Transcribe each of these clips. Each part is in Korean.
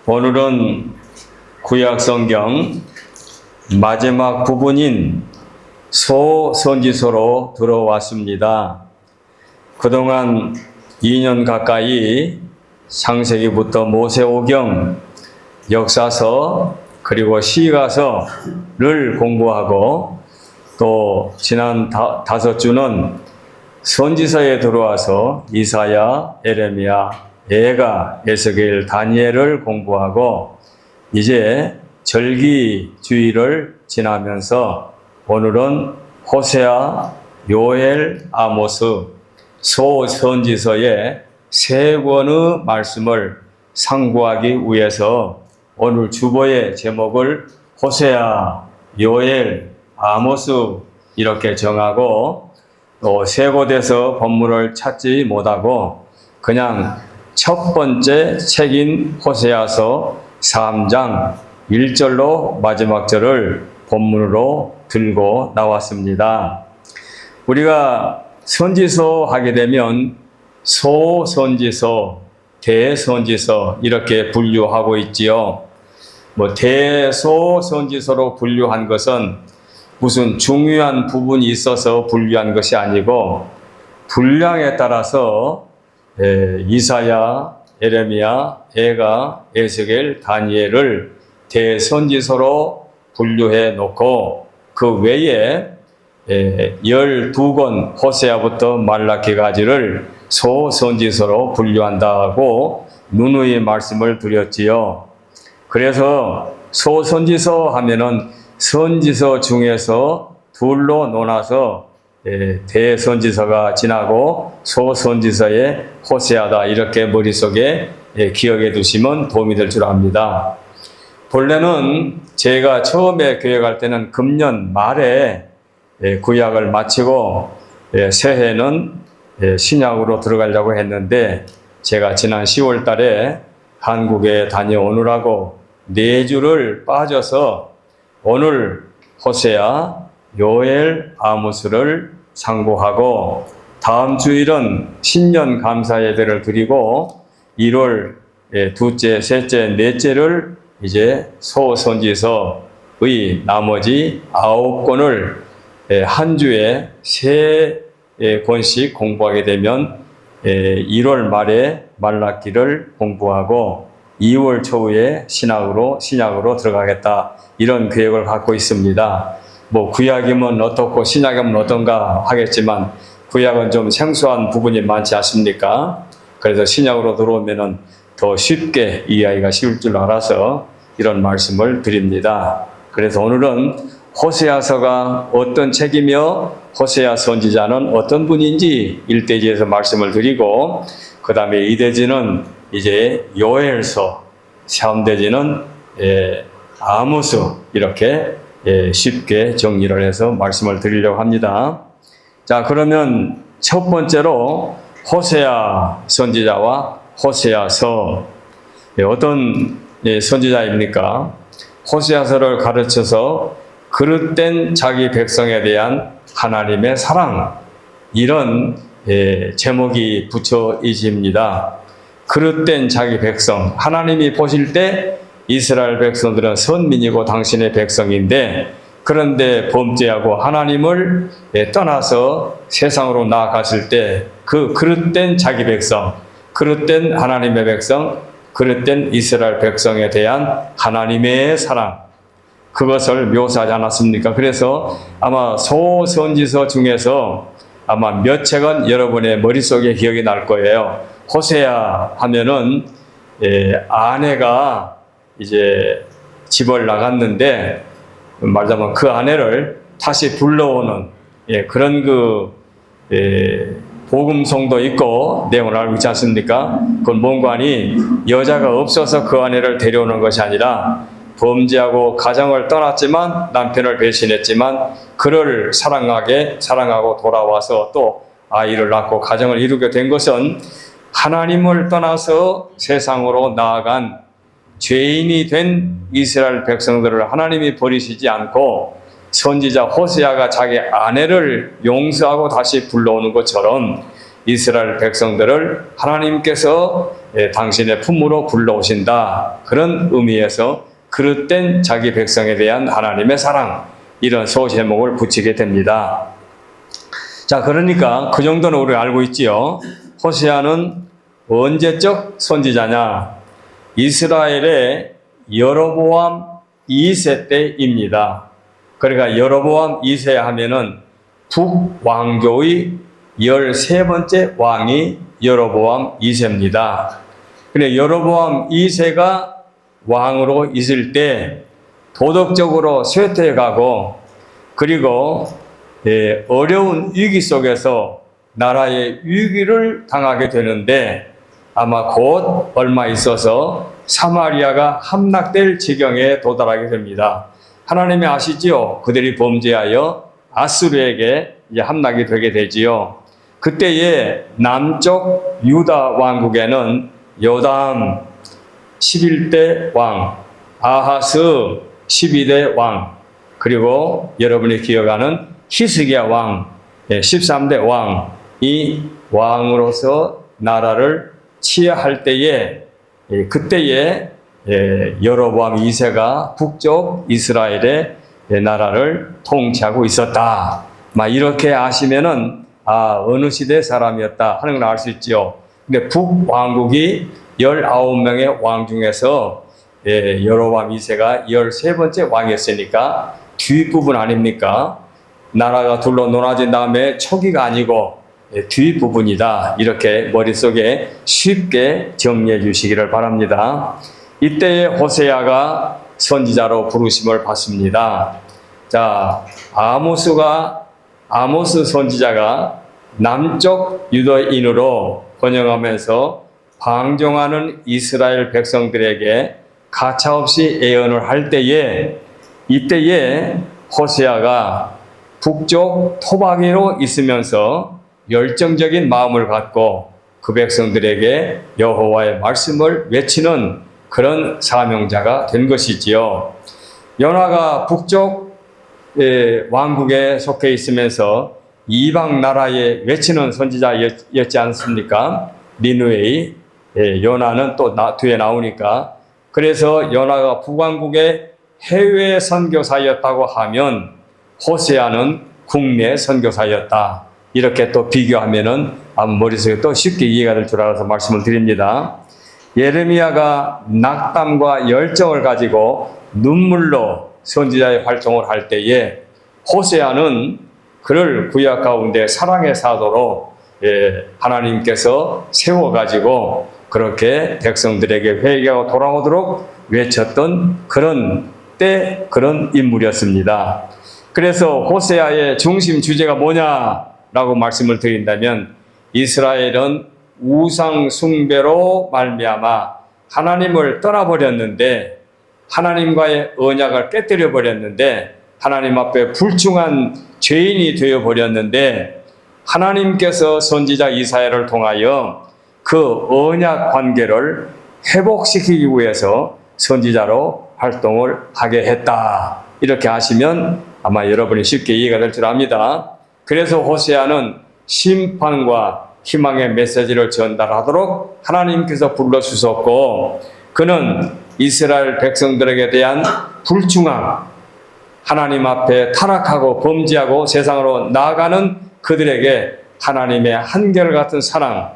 오늘은 구약성경 마지막 부분인 소선지서로 들어왔습니다. 그동안 2년 가까이 창세기부터 모세오경, 역사서, 그리고 시가서를 공부하고 또 지난 5주는 선지서에 들어와서 이사야, 에레미야, 예가, 에스겔, 다니엘을 공부하고 이제 절기주일을 지나면서 오늘은 호세아, 요엘, 아모스, 소선지서의 3권의 말씀을 상고하기 위해서 오늘 주보의 제목을 호세아, 요엘, 아모스 이렇게 정하고 또 3곳에서 본문을 찾지 못하고 그냥 첫 번째 책인 호세아서 3장 1절로 마지막 절을 본문으로 들고 나왔습니다. 우리가 선지서 하게 되면 소선지서, 대선지서 이렇게 분류하고 있지요. 대소선지서로 분류한 것은 무슨 중요한 부분이 있어서 분류한 것이 아니고 분량에 따라서 이사야, 에레미야, 예가, 에스겔, 다니엘을 대선지서로 분류해 놓고 그 외에 12권 호세아부터 말라기까지를 소선지서로 분류한다고 누누이 말씀을 드렸지요. 그래서 소선지서 하면은 선지서 중에서 둘로 나눠서 대선지서가 지나고 소선지서의 호세아다 이렇게 머릿속에 기억해 두시면 도움이 될 줄 압니다. 본래는 제가 처음에 교역할 때는 금년 말에 구약을 마치고 새해는 신약으로 들어가려고 했는데 제가 지난 10월 달에 한국에 다녀오느라고 4주를 빠져서 오늘 호세아, 요엘, 아모스를 상고하고 다음 주일은 신년 감사 예배를 드리고 1월 둘째, 셋째, 넷째를 이제 소선지서의 나머지 9권을 한 주에 3권씩 공부하게 되면 1월 말에 말라기를 공부하고 2월 초에 신약으로 들어가겠다 이런 계획을 갖고 있습니다. 구약이면 어떻고 신약이면 어떤가 하겠지만 구약은 좀 생소한 부분이 많지 않습니까? 그래서 신약으로 들어오면은 더 쉽게 이해하기가 쉬울 줄 알아서 이런 말씀을 드립니다. 그래서 오늘은 호세아서가 어떤 책이며 호세아 선지자는 어떤 분인지 1대지에서 말씀을 드리고 그 다음에 2대지는 이제 요엘서, 3대지는 아모스 이렇게 쉽게 정리를 해서 말씀을 드리려고 합니다. 자, 그러면 첫 번째로 호세아 선지자와 호세아서 어떤 선지자입니까? 호세아서를 가르쳐서 그릇된 자기 백성에 대한 하나님의 사랑 이런 제목이 붙여집니다. 그릇된 자기 백성, 하나님이 보실 때 이스라엘 백성들은 선민이고 당신의 백성인데 그런데 범죄하고 하나님을 떠나서 세상으로 나아갔을 때 그 그릇된 자기 백성, 그릇된 하나님의 백성, 그릇된 이스라엘 백성에 대한 하나님의 사랑 그것을 묘사하지 않았습니까? 그래서 아마 소선지서 중에서 아마 몇 책은 여러분의 머릿속에 기억이 날 거예요. 호세아 하면은 아내가 이제 집을 나갔는데 말하자면 그 아내를 다시 불러오는 그런 복음성도 있고 내용을 알고 있지 않습니까? 그건 뭔가 하니 여자가 없어서 그 아내를 데려오는 것이 아니라 범죄하고 가정을 떠났지만 남편을 배신했지만 그를 사랑하고 돌아와서 또 아이를 낳고 가정을 이루게 된 것은 하나님을 떠나서 세상으로 나아간 죄인이 된 이스라엘 백성들을 하나님이 버리시지 않고 선지자 호세아가 자기 아내를 용서하고 다시 불러오는 것처럼 이스라엘 백성들을 하나님께서 당신의 품으로 불러오신다. 그런 의미에서 그릇된 자기 백성에 대한 하나님의 사랑, 이런 소제목을 붙이게 됩니다. 자, 그러니까 그 정도는 우리가 알고 있지요. 호세아는 언제적 선지자냐? 이스라엘의 여로보암 2세 때입니다. 그러니까 여로보암 2세 하면은 북왕조의 13번째 왕이 여로보암 2세입니다. 근데 여로보암 2세가 왕으로 있을 때 도덕적으로 쇠퇴해가고, 그리고 어려운 위기 속에서 나라의 위기를 당하게 되는데, 아마 곧 얼마 있어서 사마리아가 함락될 지경에 도달하게 됩니다. 하나님이 아시지요? 그들이 범죄하여 아수르에게 이제 함락이 되게 되지요. 그때의 남쪽 유다 왕국에는 요담 11대 왕, 아하스 12대 왕, 그리고 여러분이 기억하는 히스기야 왕 13대 왕이 왕으로서 나라를 치하할 때에, 그때에 여로보암 2세가 북쪽 이스라엘의 나라를 통치하고 있었다. 이렇게 아시면은 어느 시대 사람이었다 하는 걸 알 수 있지요. 근데 북왕국이 19명의 왕 중에서 여로보암 2세가 13번째 왕이었으니까 뒷부분 아닙니까? 나라가 둘로 놀아진 다음에 초기가 아니고 뒷부분이다. 이렇게 머릿속에 쉽게 정리해 주시기를 바랍니다. 이때에 호세아가 선지자로 부르심을 받습니다. 자, 아모스 선지자가 남쪽 유대인으로 번영하면서 방종하는 이스라엘 백성들에게 가차없이 예언을 할 때에, 이때에 호세아가 북쪽 토바기로 있으면서 열정적인 마음을 갖고 그 백성들에게 여호와의 말씀을 외치는 그런 사명자가 된 것이지요. 요나가 북쪽 왕국에 속해 있으면서 이방 나라에 외치는 선지자였지 않습니까? 니느웨의 요나는 또 뒤에 나오니까. 그래서 요나가 북왕국의 해외 선교사였다고 하면 호세아는 국내 선교사였다. 이렇게 또 비교하면은 머릿속에 또 쉽게 이해가 될 줄 알아서 말씀을 드립니다. 예레미야가 낙담과 열정을 가지고 눈물로 선지자의 활동을 할 때에 호세아는 그를 구약 가운데 사랑의 사도로 하나님께서 세워가지고 그렇게 백성들에게 회개하고 돌아오도록 외쳤던 그런 그런 인물이었습니다. 그래서 호세아의 중심 주제가 뭐냐라고 말씀을 드린다면, 이스라엘은 우상 숭배로 말미암아 하나님을 떠나버렸는데, 하나님과의 언약을 깨뜨려 버렸는데, 하나님 앞에 불충한 죄인이 되어 버렸는데, 하나님께서 선지자 이사야를 통하여 그 언약 관계를 회복시키기 위해서 선지자로 활동을 하게 했다. 이렇게 하시면 아마 여러분이 쉽게 이해가 될 줄 압니다. 그래서 호세아는 심판과 희망의 메시지를 전달하도록 하나님께서 불러주셨고, 그는 이스라엘 백성들에게 대한 불충함, 하나님 앞에 타락하고 범죄하고 세상으로 나아가는 그들에게 하나님의 한결같은 사랑,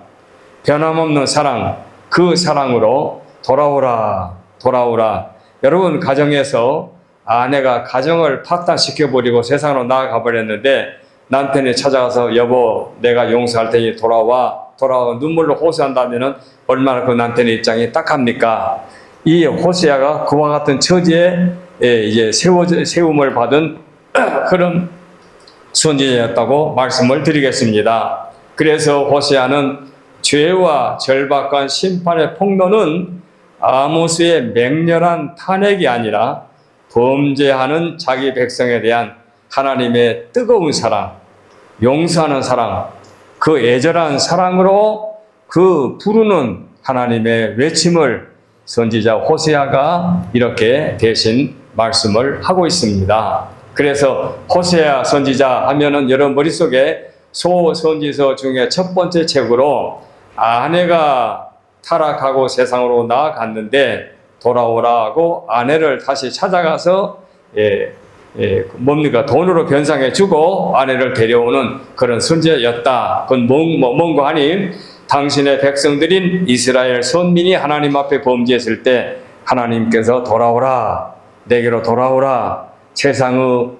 변함없는 사랑, 그 사랑으로 돌아오라. 여러분, 가정에서 아내가 가정을 파탄시켜버리고 세상으로 나아가 버렸는데 남편이 찾아가서 여보 내가 용서할 테니 돌아와 눈물로 호소한다면 얼마나 그 남편의 입장이 딱합니까? 이 호세아가 그와 같은 처지에 이제 세움을 받은 그런 선지자였다고 말씀을 드리겠습니다. 그래서 호세아는 죄와 절박한 심판의 폭로는 아모스의 맹렬한 탄핵이 아니라 범죄하는 자기 백성에 대한 하나님의 뜨거운 사랑, 용서하는 사랑, 그 애절한 사랑으로 그 부르는 하나님의 외침을 선지자 호세아가 이렇게 대신 말씀을 하고 있습니다. 그래서 호세아 선지자 하면은 여러분 머릿속에 소선지서 중에 첫 번째 책으로 아내가 타락하고 세상으로 나아갔는데 돌아오라고 아내를 다시 찾아가서 뭡니까? 돈으로 변상해 주고 아내를 데려오는 그런 선지자였다. 그건 뭔가 하니 당신의 백성들인 이스라엘 선민이 하나님 앞에 범죄했을 때 하나님께서 돌아오라, 내게로 돌아오라, 세상의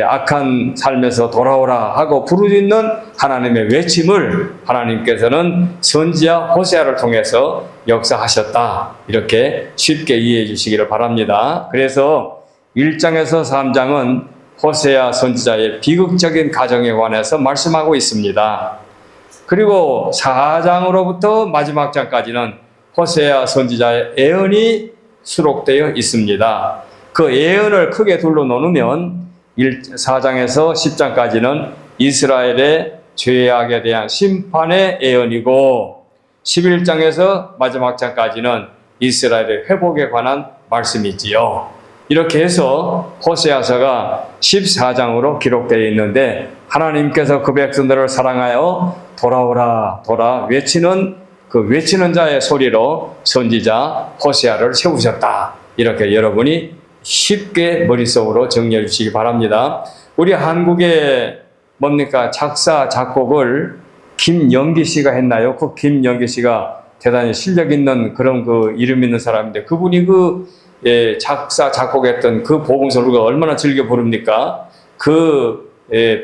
악한 삶에서 돌아오라 하고 부르짖는 하나님의 외침을 하나님께서는 선지자 호세아를 통해서 역사하셨다. 이렇게 쉽게 이해해 주시기를 바랍니다. 그래서 1장에서 3장은 호세아 선지자의 비극적인 가정에 관해서 말씀하고 있습니다. 그리고 4장으로부터 마지막 장까지는 호세아 선지자의 예언이 수록되어 있습니다. 그 예언을 크게 둘로 나누면 4장에서 10장까지는 이스라엘의 죄악에 대한 심판의 예언이고 11장에서 마지막 장까지는 이스라엘의 회복에 관한 말씀이지요. 이렇게 해서 호세아서가 14장으로 기록되어 있는데 하나님께서 그 백성들을 사랑하여 돌아오라 외치는 그 외치는 자의 소리로 선지자 호세아를 세우셨다. 이렇게 여러분이 쉽게 머릿속으로 정리해 주시기 바랍니다. 우리 한국의 뭡니까? 작사, 작곡을 김영기 씨가 했나요? 그 김영기 씨가 대단히 실력 있는 그런 그 이름 있는 사람인데 그분이 작사, 작곡했던 그 복음성을 우리가 얼마나 즐겨 부릅니까? 그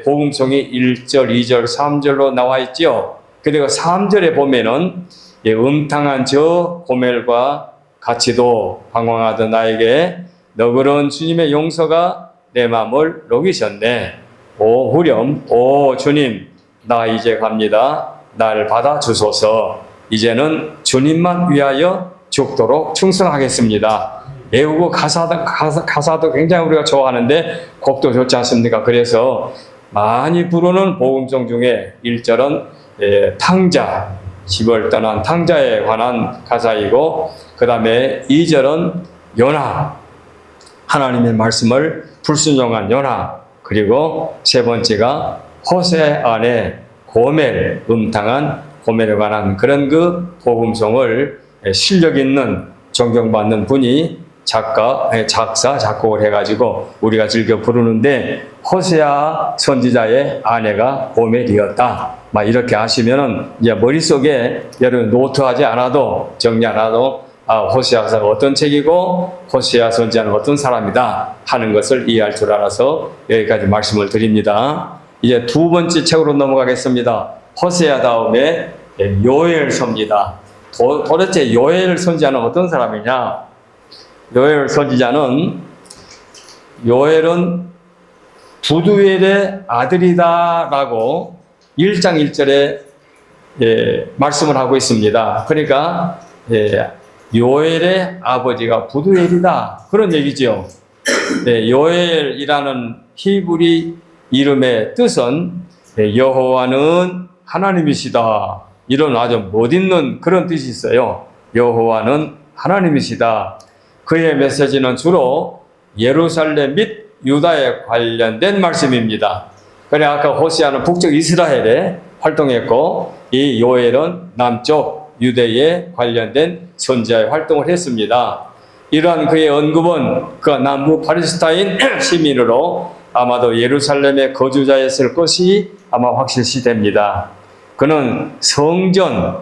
복음성이 1절, 2절, 3절로 나와 있죠. 그리고 3절에 보면은 음탕한 저 고멜과 같이도 방황하던 나에게 너그러운 주님의 용서가 내 마음을 녹이셨네. 오 후렴, 오 주님, 나 이제 갑니다. 날 받아 주소서. 이제는 주님만 위하여 죽도록 충성하겠습니다. 외우고 가사도 굉장히 우리가 좋아하는데 곡도 좋지 않습니까? 그래서 많이 부르는 복음송 중에 1절은 탕자, 집을 떠난 탕자에 관한 가사이고 그 다음에 2절은 요나, 하나님의 말씀을 불순종한 요나, 그리고 세 번째가 호세 안에 고멜, 음탕한 고멜에 관한 그런 그 복음송을 실력 있는 존경받는 분이 작사, 작곡을 해가지고 우리가 즐겨 부르는데 호세아 선지자의 아내가 고멜이었다. 막 이렇게 하시면은 이제 머릿속에 여러분 노트하지 않아도 정리 안 하도 호세아서가 어떤 책이고 호세아 선지자는 어떤 사람이다 하는 것을 이해할 줄 알아서 여기까지 말씀을 드립니다. 이제 두 번째 책으로 넘어가겠습니다. 호세아 다음에 요엘 선지자. 도대체 요엘 선지자는 어떤 사람이냐? 요엘 선지자는 요엘은 부두엘의 아들이다라고 1장 1절에 말씀을 하고 있습니다. 그러니까 요엘의 아버지가 부두엘이다 그런 얘기죠. 요엘이라는 히브리 이름의 뜻은 여호와는 하나님이시다 이런 아주 멋있는 그런 뜻이 있어요. 여호와는 하나님이시다. 그의 메시지는 주로 예루살렘 및 유다에 관련된 말씀입니다. 그래 아까 호세아는 북쪽 이스라엘에 활동했고 이 요엘은 남쪽 유대에 관련된 선지자의 활동을 했습니다. 이러한 그의 언급은 그 남부 팔레스타인 시민으로 아마도 예루살렘의 거주자였을 것이 아마 확실시됩니다. 그는 성전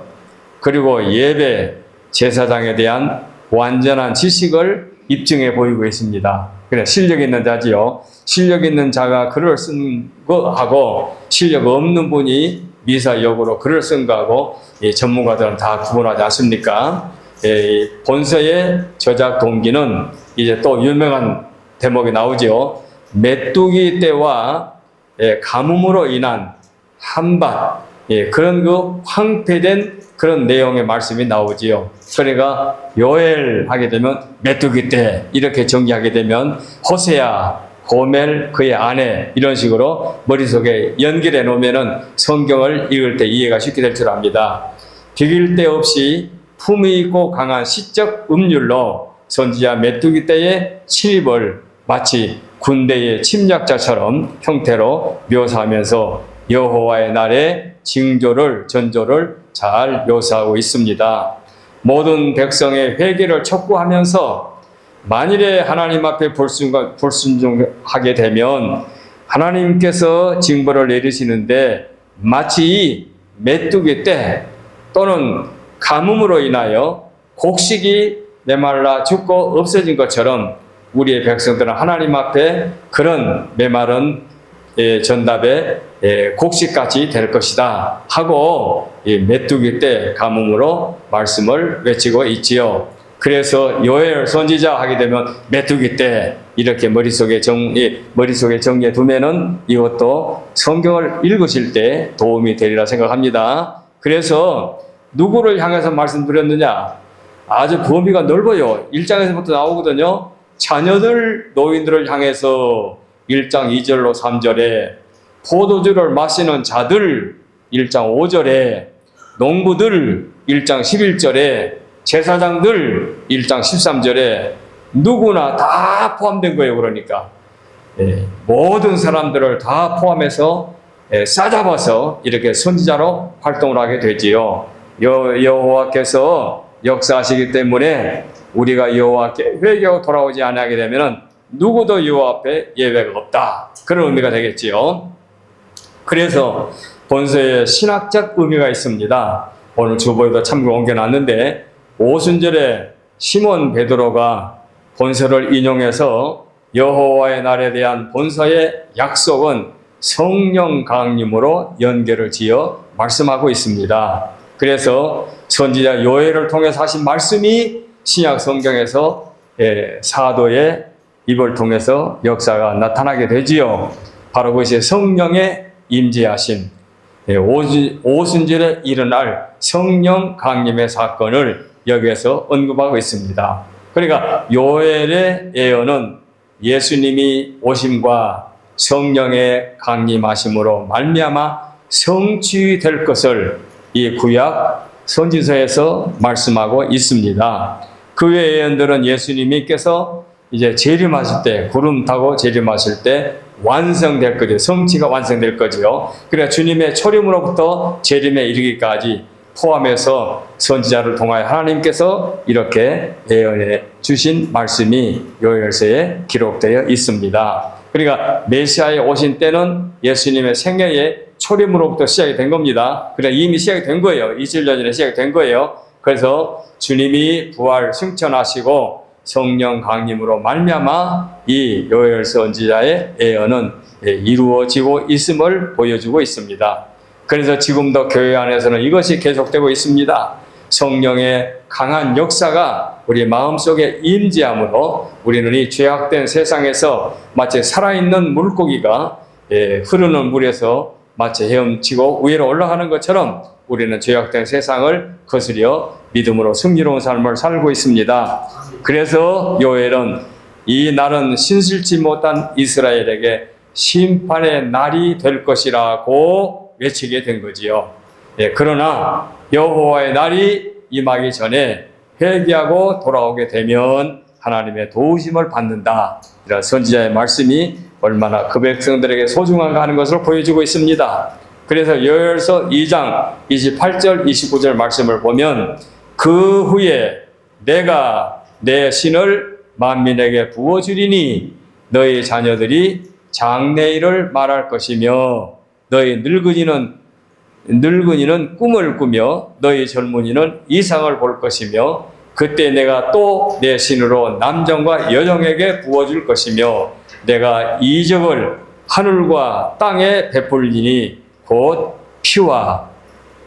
그리고 예배 제사장에 대한 완전한 지식을 입증해 보이고 있습니다. 그래 실력 있는 자지요. 실력 있는 자가 글을 쓴 거하고 실력 없는 분이 미사역으로 글을 쓴 거하고 전문가들은 다 구분하지 않습니까? 본서의 저작 동기는 이제 또 유명한 대목이 나오죠. 메뚜기 떼와 가뭄으로 인한 한밭 그런 그 황폐된 그런 내용의 말씀이 나오지요. 그러니까 요엘 하게 되면 메뚜기 떼 이렇게 정리하게 되면 호세아, 고멜 그의 아내 이런 식으로 머릿속에 연결해 놓으면은 성경을 읽을 때 이해가 쉽게 될 줄 압니다. 비길 데 없이 품위 있고 강한 시적 음률로 선지자 메뚜기 떼의 침입을 마치 군대의 침략자처럼 형태로 묘사하면서 여호와의 날의 징조를 전조를 잘 묘사하고 있습니다. 모든 백성의 회개를 촉구하면서 만일에 하나님 앞에 불순종하게 되면 하나님께서 징벌을 내리시는데 마치 메뚜기 떼 또는 가뭄으로 인하여 곡식이 메말라 죽고 없어진 것처럼 우리의 백성들은 하나님 앞에 그런 메마른 전답에 곡식같이 될 것이다 하고 메뚜기 때 가뭄으로 말씀을 외치고 있지요. 그래서 요엘 선지자 하게 되면 메뚜기 때 이렇게 머릿속에 정리해 두면은 이것도 성경을 읽으실 때 도움이 되리라 생각합니다. 그래서 누구를 향해서 말씀드렸느냐? 아주 범위가 넓어요. 1장에서부터 나오거든요. 자녀들, 노인들을 향해서 1장 2절로 3절에, 포도주를 마시는 자들 1장 5절에, 농부들 1장 11절에, 제사장들 1장 13절에 누구나 다 포함된 거예요. 그러니까 모든 사람들을 다 포함해서 싸잡아서 이렇게 선지자로 활동을 하게 되지요. 여호와께서 역사하시기 때문에 우리가 여호와께 회개하고 돌아오지 않게 되면 누구도 여호와 앞에 예외가 없다. 그런 의미가 되겠지요. 그래서 본서에 신학적 의미가 있습니다. 오늘 주보에도 참고 옮겨놨는데 오순절에 시몬 베드로가 본서를 인용해서 여호와의 날에 대한 본서의 약속은 성령 강림으로 연결을 지어 말씀하고 있습니다. 그래서 선지자 요엘을 통해서 하신 말씀이 신약 성경에서 사도의 입을 통해서 역사가 나타나게 되지요. 바로 그것이 성령의 임재하심, 오순절에 일어날 성령 강림의 사건을 여기에서 언급하고 있습니다. 그러니까 요엘의 예언은 예수님이 오심과 성령의 강림하심으로 말미암아 성취될 것을 이 구약 선지서에서 말씀하고 있습니다. 그 외의 예언들은 예수님께서 이제 재림하실 때, 구름 타고 재림하실 때 완성될 거죠. 성취가 완성될 거죠. 그러니까 주님의 초림으로부터 재림에 이르기까지 포함해서 선지자를 통하여 하나님께서 이렇게 예언해 주신 말씀이 요엘서에 기록되어 있습니다. 그러니까 메시아의 오신 때는 예수님의 생애의 초림으로부터 시작이 된 겁니다. 그러니까 이미 시작이 된 거예요. 2000년 전에 시작이 된 거예요. 그래서 주님이 부활 승천하시고 성령 강림으로 말미암아 이 요엘 선지자의 예언은 이루어지고 있음을 보여주고 있습니다. 그래서 지금도 교회 안에서는 이것이 계속되고 있습니다. 성령의 강한 역사가 우리 마음속에 임재함으로 우리는 이 죄악된 세상에서 마치 살아있는 물고기가 흐르는 물에서 마치 헤엄치고 위로 올라가는 것처럼 우리는 죄악된 세상을 거스려 믿음으로 승리로운 삶을 살고 있습니다. 그래서 요엘은 이 날은 신실치 못한 이스라엘에게 심판의 날이 될 것이라고 외치게 된 거지요. 그러나 여호와의 날이 임하기 전에 회개하고 돌아오게 되면 하나님의 도우심을 받는다. 이런 선지자의 말씀이 얼마나 그 백성들에게 소중한가 하는 것을 보여주고 있습니다. 그래서 요엘서 2장 28절 29절 말씀을 보면 그 후에 내가 내 신을 만민에게 부어주리니 너희 자녀들이 장래일을 말할 것이며 너희 늙은이는 꿈을 꾸며 너희 젊은이는 이상을 볼 것이며 그때 내가 또 내 신으로 남정과 여정에게 부어줄 것이며 내가 이적을 하늘과 땅에 베풀리니 곧 피와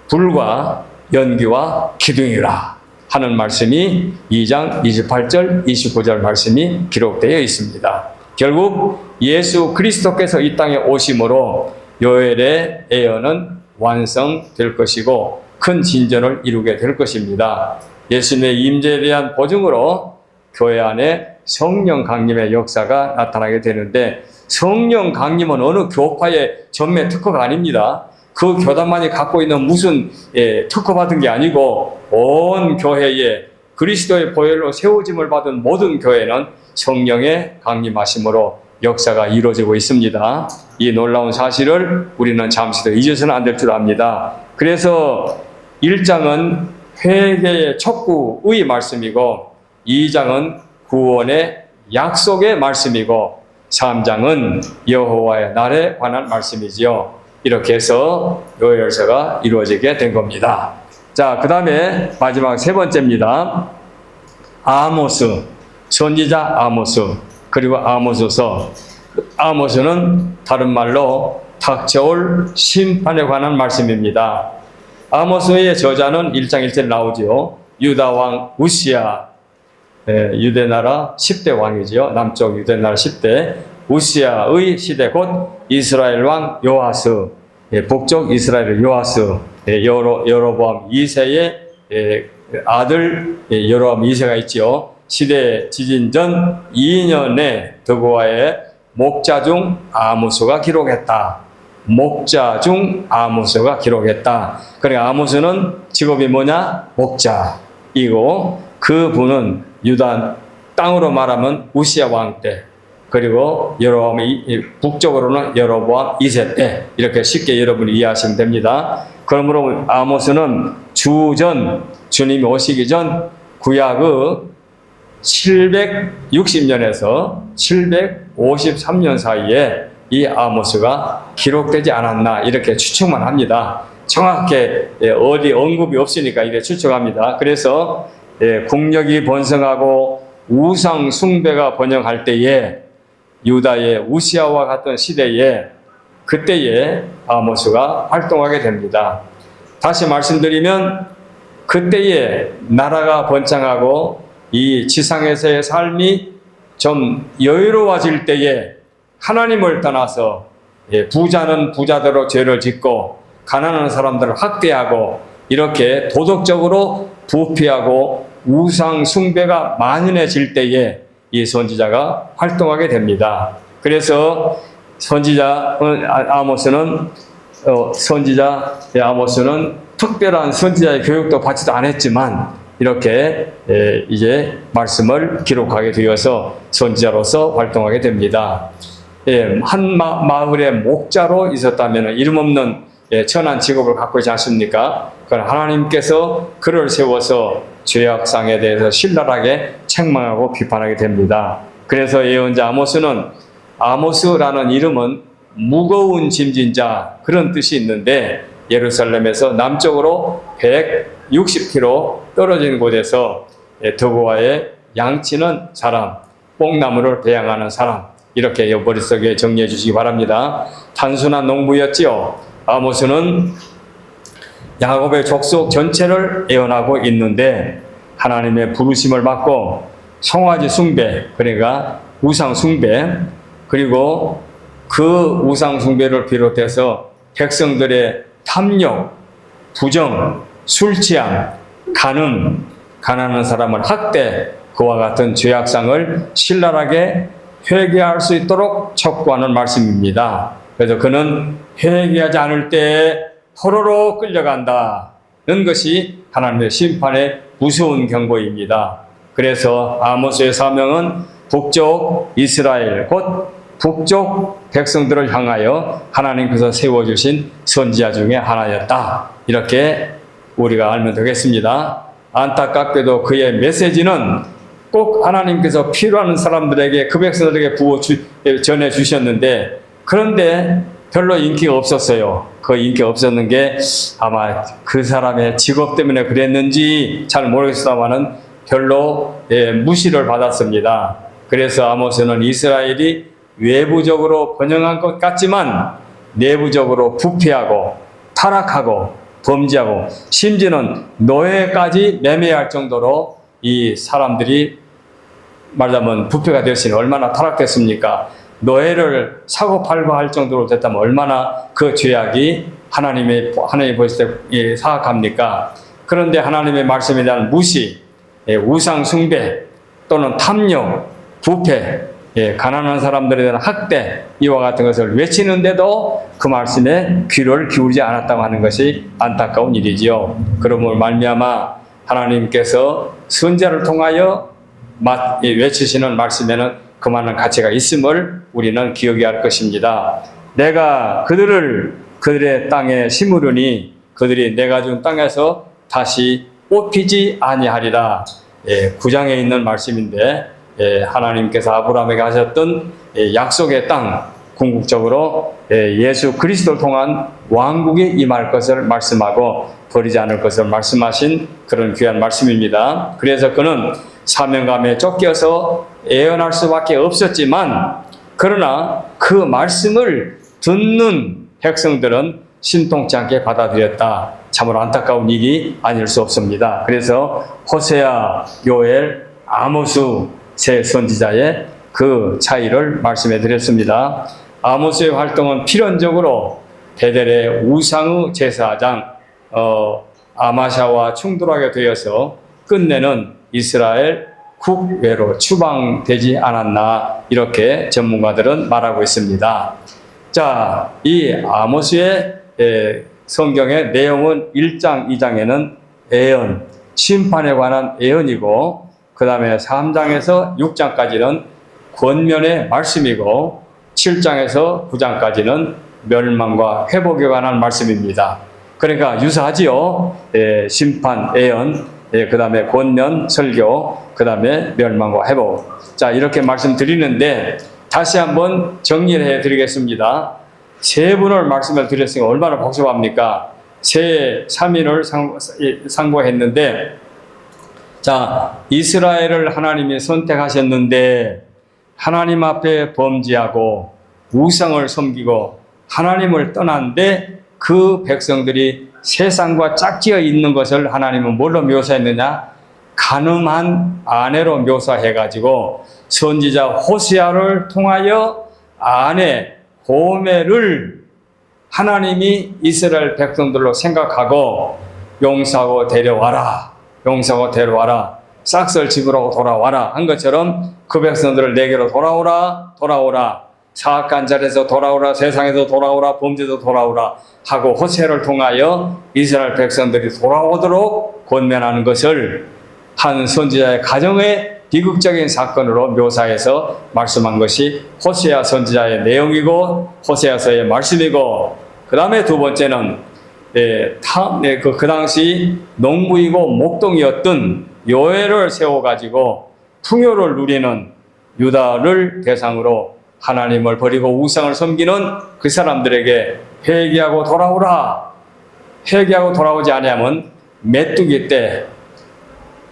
불과 연기와 기둥이라 하는 말씀이 2장 28절 29절 말씀이 기록되어 있습니다. 결국 예수 그리스도께서 이 땅에 오심으로 요엘의 예언은 완성될 것이고 큰 진전을 이루게 될 것입니다. 예수님의 임재에 대한 보증으로 교회 안에 성령 강림의 역사가 나타나게 되는데 성령 강림은 어느 교파의 전매 특허가 아닙니다. 그 교단만이 갖고 있는 무슨 특허받은 게 아니고 온 교회에 그리스도의 보혈로 세워짐을 받은 모든 교회는 성령의 강림하심으로 역사가 이루어지고 있습니다. 이 놀라운 사실을 우리는 잠시도 잊어서는 안 될 줄 압니다. 그래서 1장은 회개의 촉구의 말씀이고 2장은 구원의 약속의 말씀이고 3장은 여호와의 날에 관한 말씀이지요. 이렇게 해서 요엘서가 이루어지게 된 겁니다. 자, 그 다음에 마지막 세 번째입니다. 아모스, 선지자 아모스, 그리고 아모스서. 아모스는 다른 말로 닥쳐올 심판에 관한 말씀입니다. 아모스의 저자는 1장 1절에 나오죠. 유다 왕 우시야, 유대나라 10대 왕이지요. 남쪽 유대나라 10대 우시야의 시대 곧 이스라엘 왕 요아스, 북쪽 이스라엘 요아스, 여로보암 2세의 아들 여로보암 2세가 있지요. 시대 지진 전 2년에 드고아의 목자 중 아모스가 기록했다. 목자 중 아모스가 기록했다. 그러니까 아모스는 직업이 뭐냐? 목자이고 그분은 유다 땅으로 말하면 우시야 왕 때, 그리고 여로보암 북쪽으로는 여로보암 2세 때, 이렇게 쉽게 여러분이 이해하시면 됩니다. 그러므로 아모스는 주전, 주님이 오시기 전 구약의 760년에서 753년 사이에 이 아모스가 기록되지 않았나 이렇게 추측만 합니다. 정확하게 어디 언급이 없으니까 이렇게 추측합니다. 그래서 국력이 번성하고 우상 숭배가 번영할 때에 유다의 우시아와 같은 시대에 그때에 아모스가 활동하게 됩니다. 다시 말씀드리면 그때에 나라가 번창하고 이 지상에서의 삶이 좀 여유로워질 때에 하나님을 떠나서 부자는 부자대로 죄를 짓고 가난한 사람들을 학대하고 이렇게 도덕적으로 부패하고 우상 숭배가 만연해질 때에 이 선지자가 활동하게 됩니다. 그래서 선지자 아모스는 특별한 선지자의 교육도 받지도 않았지만 이렇게 이제 말씀을 기록하게 되어서 선지자로서 활동하게 됩니다. 한 마을의 목자로 있었다면 이름 없는 천한 직업을 갖고 있지 않습니까? 그러나 하나님께서 그를 세워서 죄악상에 대해서 신랄하게 책망하고 비판하게 됩니다. 그래서 예언자 아모스는 아모스라는 이름은 무거운 짐진 자 그런 뜻이 있는데 예루살렘에서 남쪽으로 160km 떨어진 곳에서 더고아의 양치는 사람, 뽕나무를 배양하는 사람, 이렇게 머릿속에 정리해 주시기 바랍니다. 단순한 농부였지요. 아모스는 야곱의 족속 전체를 예언하고 있는데 하나님의 부르심을 받고 송아지 숭배, 그러니까 우상 숭배, 그리고 그 우상 숭배를 비롯해서 백성들의 탐욕, 부정, 술 취함, 간음, 가난한 사람을 학대, 그와 같은 죄악상을 신랄하게 회개할 수 있도록 촉구하는 말씀입니다. 그래서 그는 회개하지 않을 때 포로로 끌려간다는 것이 하나님의 심판의 무서운 경고입니다. 그래서 아모스의 사명은 북쪽 이스라엘, 곧 북쪽 백성들을 향하여 하나님께서 세워주신 선지자 중에 하나였다. 이렇게 우리가 알면 되겠습니다. 안타깝게도 그의 메시지는 꼭 하나님께서 필요한 사람들에게, 그 백성들에게 전해주셨는데 그런데 별로 인기가 없었어요. 그 인기가 없었는 게 아마 그 사람의 직업 때문에 그랬는지 잘 모르겠습니다만은 별로 무시를 받았습니다. 그래서 아모스는 이스라엘이 외부적으로 번영한 것 같지만 내부적으로 부패하고 타락하고 범죄하고 심지어는 노예까지 매매할 정도로 이 사람들이 말하자면 부패가 됐으니 얼마나 타락됐습니까? 노예를 사고 팔고 할 정도로 됐다면 얼마나 그 죄악이 하나님이 보실 때 사악합니까? 그런데 하나님의 말씀에 대한 무시, 우상 숭배 또는 탐욕, 부패, 가난한 사람들에 대한 학대, 이와 같은 것을 외치는데도 그 말씀에 귀를 기울이지 않았다고 하는 것이 안타까운 일이지요. 그러므로 말미암아 하나님께서 선지자를 통하여 외치시는 말씀에는 그만한 가치가 있음을 우리는 기억해야 할 것입니다. 내가 그들의 땅에 심으려니 그들이 내가 준 땅에서 다시 뽑히지 아니하리라. 9장에 있는 말씀인데 하나님께서 아브라함에게 하셨던 약속의 땅, 궁극적으로 예수 그리스도를 통한 왕국이 임할 것을 말씀하고 버리지 않을 것을 말씀하신 그런 귀한 말씀입니다. 그래서 그는 사명감에 쫓겨서 애언할 수밖에 없었지만, 그러나 그 말씀을 듣는 백성들은 신통치 않게 받아들였다. 참으로 안타까운 일이 아닐 수 없습니다. 그래서 호세아, 요엘, 아모스 세 선지자의 그 차이를 말씀해 드렸습니다. 아모스의 활동은 필연적으로 베델의 우상의 제사장 아마샤와 충돌하게 되어서 끝내는 이스라엘 국외로 추방되지 않았나, 이렇게 전문가들은 말하고 있습니다. 자, 이 아모스의 성경의 내용은 1장, 2장에는 애언, 심판에 관한 애언이고, 그 다음에 3장에서 6장까지는 권면의 말씀이고, 7장에서 9장까지는 멸망과 회복에 관한 말씀입니다. 그러니까 유사하지요. 심판, 애언, 그 다음에 권면, 설교, 그 다음에 멸망과 회복. 자, 이렇게 말씀드리는데 다시 한번 정리를 해드리겠습니다. 세 분을 말씀을 드렸으니까 얼마나 복잡합니까? 세 3인을 상고했는데, 자, 이스라엘을 하나님이 선택하셨는데 하나님 앞에 범죄하고 우상을 섬기고 하나님을 떠난데 그 백성들이 세상과 짝지어 있는 것을 하나님은 뭘로 묘사했느냐? 간음한 아내로 묘사해가지고 선지자 호세아를 통하여 아내 고멜을 하나님이 이스라엘 백성들로 생각하고 용서하고 데려와라, 용서하고 데려와라, 싹쓸 집으로 돌아와라 한 것처럼 그 백성들을 내게로 돌아오라, 돌아오라, 사악한 자리에서 돌아오라, 세상에서 돌아오라, 범죄에서 돌아오라 하고 호세아를 통하여 이스라엘 백성들이 돌아오도록 권면하는 것을 한 선지자의 가정의 비극적인 사건으로 묘사해서 말씀한 것이 호세아 선지자의 내용이고 호세아서의 말씀이고, 그 다음에 두 번째는 그 당시 농부이고 목동이었던 요엘을 세워가지고 풍요를 누리는 유다를 대상으로 하나님을 버리고 우상을 섬기는 그 사람들에게 회개하고 돌아오라, 회개하고 돌아오지 아니하면 메뚜기 때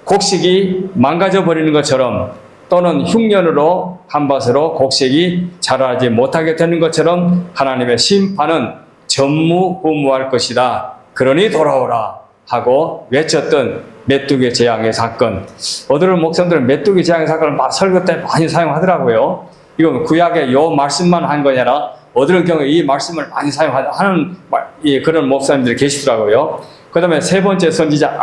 곡식이 망가져 버리는 것처럼, 또는 흉년으로 한밭으로 곡식이 자라지 못하게 되는 것처럼 하나님의 심판은 전무후무할 것이다. 그러니 돌아오라 하고 외쳤던 메뚜기 재앙의 사건. 오늘은 목사님들은 메뚜기 재앙의 사건을 설교 때 많이 사용하더라고요. 이건 구약의 요 말씀만 한 거냐라, 어떤 경우에 이 말씀을 많이 사용하는 그런 목사님들이 계시더라고요. 그 다음에 세 번째 선지자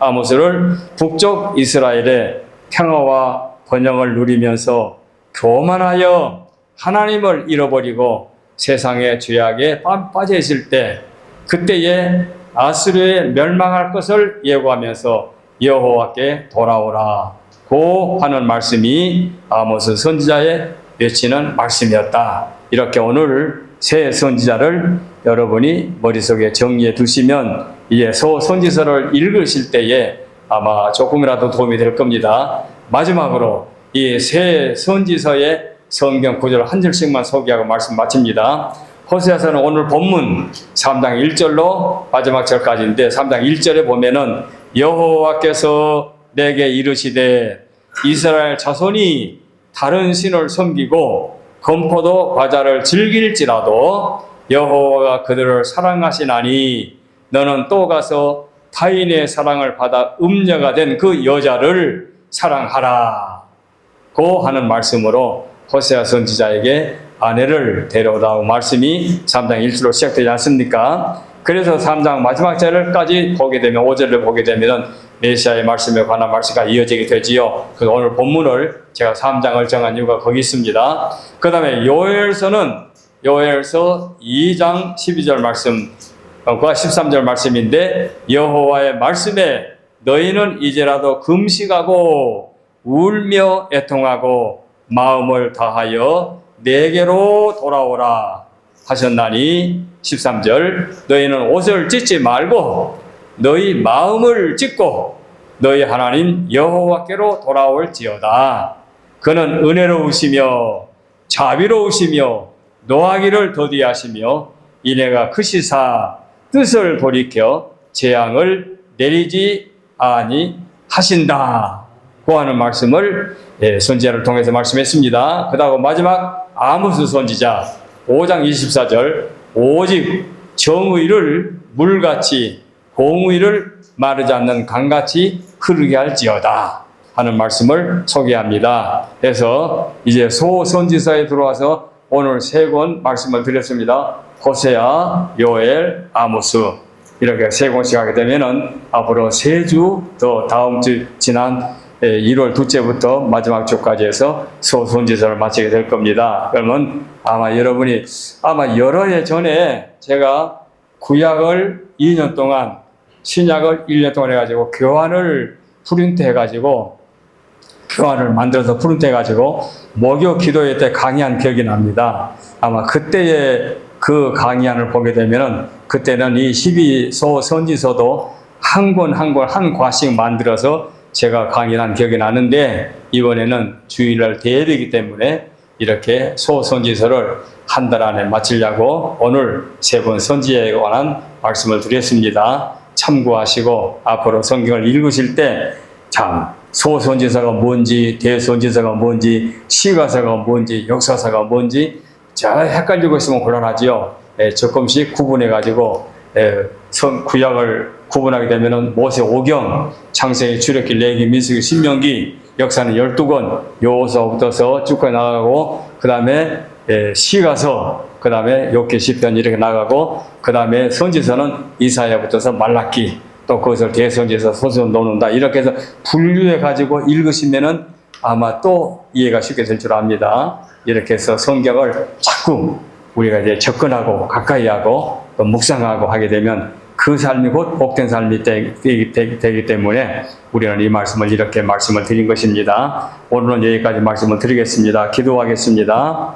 아모스를 북쪽 이스라엘의 평화와 번영을 누리면서 교만하여 하나님을 잃어버리고 세상의 죄악에 빠져 있을 때, 그때에 아수르에 멸망할 것을 예고하면서 여호와께 돌아오라고 하는 말씀이 아모스 선지자의 외치는 말씀이었다. 이렇게 오늘 새 선지자를 여러분이 머릿속에 정리해 두시면 이제 선지서를 읽으실 때에 아마 조금이라도 도움이 될 겁니다. 마지막으로 이 새 선지서의 성경 구절 한 절씩만 소개하고 말씀 마칩니다. 호세아서는 오늘 본문 3장 1절로 마지막 절까지인데, 3장 1절에 보면은 여호와께서 내게 이르시되 이스라엘 자손이 다른 신을 섬기고 건포도 과자를 즐길지라도 여호와가 그들을 사랑하시나니 너는 또 가서 타인의 사랑을 받아 음녀가 된 그 여자를 사랑하라 고 하는 말씀으로 호세아 선지자에게 아내를 데려오라고 말씀이 3장 1절로 시작되지 않습니까? 그래서 3장 마지막 절까지 보게 되면, 5절을 보게 되면 메시아의 말씀에 관한 말씀과 이어지게 되지요. 그래서 오늘 본문을 제가 3장을 정한 이유가 거기 있습니다. 그 다음에 요엘서 2장 12절 말씀과 13절 말씀인데, 여호와의 말씀에 너희는 이제라도 금식하고 울며 애통하고 마음을 다하여 내게로 돌아오라 하셨나니, 13절 너희는 옷을 찢지 말고 너희 마음을 찢고 너희 하나님 여호와께로 돌아올지어다. 그는 은혜로우시며 자비로우시며 노하기를 더디하시며 이내가 크시사 뜻을 돌이켜 재앙을 내리지 아니하신다. 고 하는 말씀을 선지자를 통해서 말씀했습니다. 그다음에 마지막 아모스 선지자 5장 24절 오직 정의를 물같이 공의를 마르지 않는 강같이 흐르게 할지어다 하는 말씀을 소개합니다. 그래서 이제 소선지서에 들어와서 오늘 세 권 말씀을 드렸습니다. 호세아, 요엘, 아모스 이렇게 세 권씩 하게 되면은 앞으로 3주 더 다음 주 지난 1월 둘째부터 마지막 주까지 해서 소선지서를 마치게 될 겁니다. 그러면 아마 여러분이 여러 해 전에 제가 구약을 2년 동안 신약을 1년 동안 해가지고 교환을 만들어서 프린트 해가지고 목요 기도회 때 강의한 기억이 납니다. 아마 그때의 그 강의안을 보게 되면은 그때는 이 12소 선지서도 한 권 한 과씩 만들어서 제가 강의한 기억이 나는데 이번에는 주일날 대회이기 때문에 이렇게 소선지서를 한 달 안에 마치려고 오늘 3번 선지에 관한 말씀을 드렸습니다. 참고하시고 앞으로 성경을 읽으실 때 참 소선지서가 뭔지 대선지서가 뭔지 시가서가 뭔지 역사서가 뭔지 잘 헷갈리고 있으면 곤란하지요. 조금씩 구분해 가지고 구약을 구분하게 되면은 모세 오경, 창세기, 출애굽기, 레위기, 민수기, 신명기, 역사는 12권, 요서부터서 쭉 나가고 그 다음에 시가서, 그 다음에 욥기, 시편 이렇게 나가고 그 다음에 선지서는 이사야부터서 말라기, 또 그것을 대선지서, 소선 놓는다 이렇게 해서 분류해 가지고 읽으시면은 아마 또 이해가 쉽게 될 줄 압니다. 이렇게 해서 성경을 자꾸 우리가 이제 접근하고 가까이 하고 또 묵상하고 하게 되면 그 삶이 곧 복된 삶이 되기 때문에 우리는 이 말씀을 이렇게 말씀을 드린 것입니다. 오늘은 여기까지 말씀을 드리겠습니다. 기도하겠습니다.